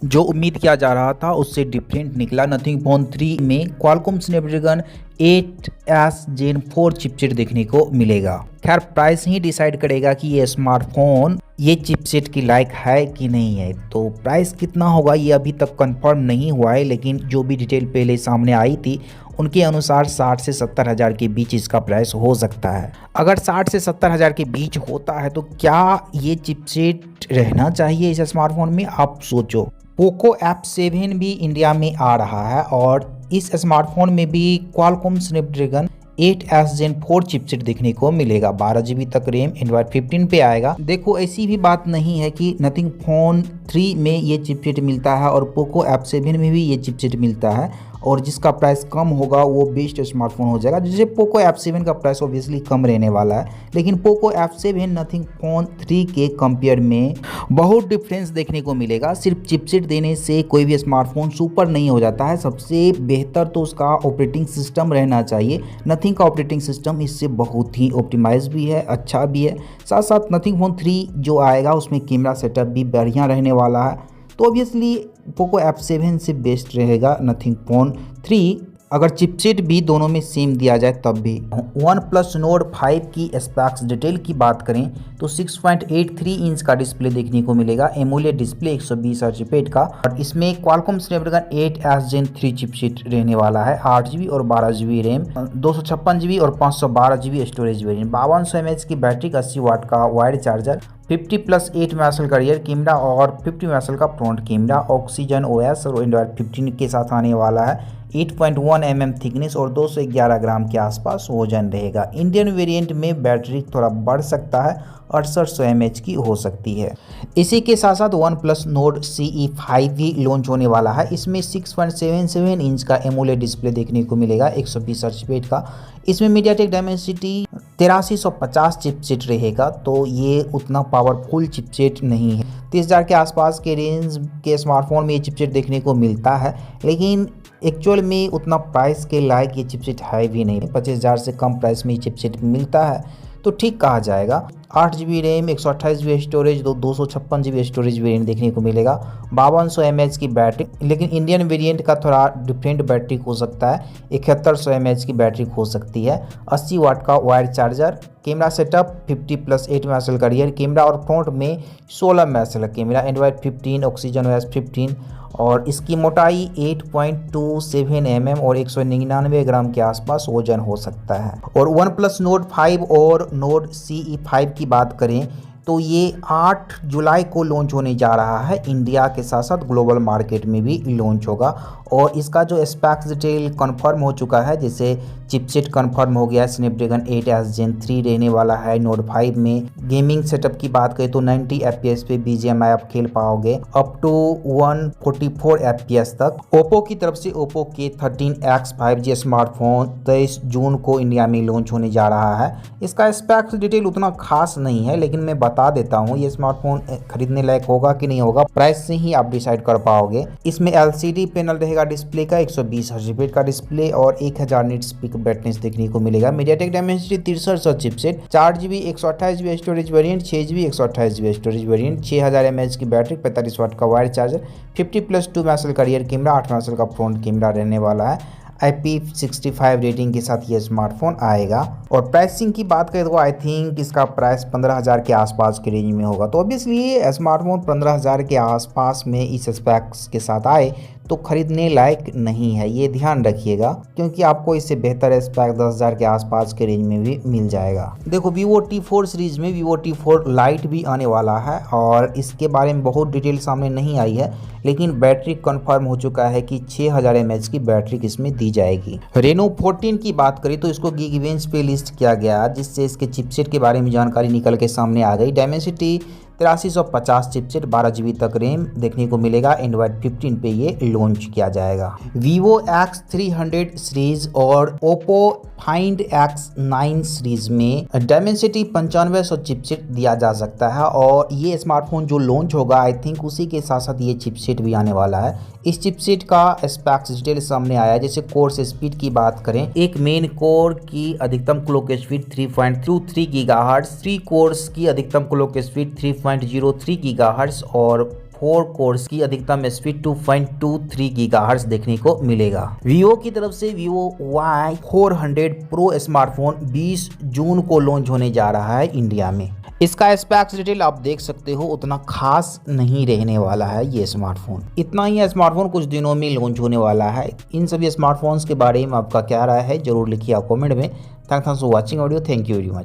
जो उम्मीद किया जा रहा था उससे डिफरेंट निकला। नथिंग फोन 3 में Qualcomm Snapdragon 8s Gen 4 chipset देखने को मिलेगा। खैर प्राइस ही डिसाइड करेगा कि ये स्मार्टफोन ये चिपसेट की लायक है कि नहीं है। तो प्राइस कितना होगा ये अभी तक कंफर्म नहीं हुआ है, लेकिन जो भी डिटेल पहले सामने आई थी उनके अनुसार 60 से 70 हज़ार के बीच इसका प्राइस हो सकता है। अगर 60 से 70 हज़ार के बीच होता है तो क्या ये चिपसेट रहना चाहिए इस स्मार्टफोन में, आप सोचो। पोको F7 भी इंडिया में आ रहा है और इस स्मार्टफोन में भी Qualcomm Snapdragon 8s Gen 4 chipset देखने को मिलेगा। 12 GB तक रैम, एंड्रॉयड 15 पे आएगा। देखो ऐसी भी बात नहीं है कि नथिंग फोन 3 में ये चिपसेट मिलता है और पोको F7 में भी ये चिपसेट मिलता है, और जिसका प्राइस कम होगा वो बेस्ट स्मार्टफोन हो जाएगा। जैसे पोको F7 का प्राइस ऑब्वियसली कम रहने वाला है, लेकिन पोको F7 नथिंग फोन 3 के कंपेयर में बहुत डिफरेंस देखने को मिलेगा। सिर्फ चिपसेट देने से कोई भी स्मार्टफोन सुपर नहीं हो जाता है। सबसे बेहतर तो उसका ऑपरेटिंग सिस्टम रहना चाहिए। नथिंग का ऑपरेटिंग सिस्टम इससे बहुत ही ऑप्टिमाइज भी है, अच्छा भी है। साथ साथ नथिंग फोन 3 जो आएगा उसमें कैमरा सेटअप भी बढ़िया रहने वाला है। तो ऑब्वियसली पोको F7 से बेस्ट रहेगा नथिंग फोन 3, अगर चिपसेट भी दोनों में सेम दिया जाए तब भी। वन प्लस नोड 5 की स्पेक्स डिटेल की बात करें तो 6.83 इंच का डिस्प्ले देखने को मिलेगा। एमोलेड डिस्प्ले 120 हर्ट्ज का, और इसमें Qualcomm Snapdragon 8s Gen 3 chipset रहने वाला है। 8 GB और 12 GB रैम, 256 GB और 512 GB स्टोरेज वेरिएंट, 5200 mAh की बैटरी, 80 वाट का वायर्ड चार्जर, 50+8 मेगापिक्सल का रियर कैमरा और 50 मेगापिक्सल का फ्रंट कैमरा। ऑक्सीजन OS और एंड्रॉयड 15 के साथ आने वाला है। 8.1 mm थिकनेस और 211 ग्राम के आसपास वजन रहेगा। इंडियन वेरिएंट में बैटरी थोड़ा बढ़ सकता है, 6800 mAh की हो सकती है। इसी के साथ साथ वन प्लस नोड CE5 भी लॉन्च होने वाला है। इसमें 6.77 इंच का एमोलेड डिस्प्ले देखने को मिलेगा, 120 हर्ट्ज का। इसमें मीडियाटेक डायमेंसिटी 8350 चिपसेट रहेगा, तो ये उतना पावरफुल चिपसेट नहीं है। 30,000 के आसपास के रेंज के स्मार्टफोन में ये चिपसेट देखने को मिलता है, लेकिन एक्चुअल में उतना प्राइस के लायक ये चिपसेट है भी नहीं। 25,000 से कम प्राइस में ये चिपसेट मिलता है तो ठीक कहा जाएगा। 8 GB RAM, 128 GB storage, 256 GB storage variant देखने को मिलेगा। 5200 mAh की बैटरी, लेकिन इंडियन वेरिएंट का थोड़ा डिफरेंट बैटरी हो सकता है, 7100 mAh की बैटरी हो सकती है। 80 वाट का wire charger, camera setup 50+8 megapixel का रियर कैमरा और फ्रंट में 16 megapixel camera, Android 15, oxygen OS 15, और इसकी मोटाई 8.27 mm और 199 ग्राम के आसपास वजन हो सकता है। और वन प्लस नोड 5 और नोड CE5 की बात करें तो ये 8 जुलाई को लॉन्च होने जा रहा है। इंडिया के साथ साथ ग्लोबल मार्केट में भी लॉन्च होगा, और इसका जो स्पेक्स डिटेल कंफर्म हो चुका है, जैसे चिपसेट कंफर्म हो गया, स्नैपड्रैगन 8s Gen 3 रहने वाला है नोड 5 में। गेमिंग सेटअप की बात करें तो 90 FPS पे BGMI आप खेल पाओगे, अप टू 144 FPS तक। ओप्पो की तरफ से ओप्पो K13X 5G स्मार्टफोन 23 जून को इंडिया में लॉन्च होने जा रहा है। इसका स्पेक्स डिटेल उतना खास नहीं है, लेकिन मैं बता देता हूँ ये स्मार्टफोन खरीदने लायक होगा कि नहीं होगा, प्राइस से ही आप डिसाइड कर पाओगे। इसमें LCD पैनल रहेगा डिस्प्ले का, 120 हर्ट्ज का डिस्प्ले और 1000 निट्स पीक ब्राइटनेस देखने को मिलेगा। MediaTek Dimensity 6300 chipset, 4 GB 128 GB storage variant, 6 GB 128 GB storage variant, 6000 mAh की बैटरी, 45 वाट का वायर चार्जर, 50+2 मेगापिक्सल का रियर कैमरा, 8 मेगापिक्सल का फ्रंट कैमरा रहने वाला है। IP65 रेटिंग के साथ ये स्मार्टफोन आएगा। और प्राइसिंग की बात करें तो आई थिंक इसका प्राइस 15,000 के आसपास के रेंज में होगा। तो ऑब्वियसली ये स्मार्टफोन 15,000 के आसपास में इस स्पेक्स के साथ आए तो खरीदने लायक नहीं है, ये ध्यान रखिएगा, क्योंकि आपको इससे बेहतर स्पेक 10,000 के आसपास के रेंज में भी मिल जाएगा। देखो Vivo T4 सीरीज में Vivo T4 Lite भी आने वाला है, और इसके बारे में बहुत डिटेल सामने नहीं आई है, लेकिन बैटरी कंफर्म हो चुका है कि 6000 mAh की बैटरी इसमें दी जाएगी। Reno 14 की बात करें तो इसको Geekbench पे लिस्ट किया गया, जिससे इसके चिपसेट के बारे में जानकारी निकल के सामने आ गई। डायमेंसिटी 8350 चिपसेट, 12 GB तक रैम देखने को मिलेगा। एंड्रॉयड 15 पे ये लॉन्च किया जाएगा। Vivo X300 सीरीज और Oppo Find X9 सीरीज में डायमेंसिटी 9500 चिपसेट दिया जा सकता है, और ये स्मार्टफोन जो लॉन्च होगा आई थिंक उसी के साथ साथ ये चिपसेट भी आने वाला है। इस चिपसेट का स्पेक्स डिटेल सामने आया, जैसे कोर स्पीड की बात करें, एक मेन कोर की अधिकतम क्लॉक स्पीड 3.23 GHz, 3 कोर्स की अधिकतम क्लॉक स्पीड 3.03 GHz और 4 कोर्स की अधिकतम स्पीड 2.23 गीगाहर्ट्ज देखने को मिलेगा। वीवो की तरफ से वीवो Y400 प्रो स्मार्टफोन 20 जून को लॉन्च होने जा रहा है इंडिया में। इसका स्पेक्स डिटेल आप देख सकते हो, उतना खास नहीं रहने वाला है ये स्मार्टफोन। इतना ही स्मार्टफोन कुछ दिनों में लॉन्च होने वाला है। इन सभी स्मार्टफोन्स के बारे में आपका क्या राय है जरूर लिखिए आप कमेंट में। Thanks for watching audio. Thank you very much.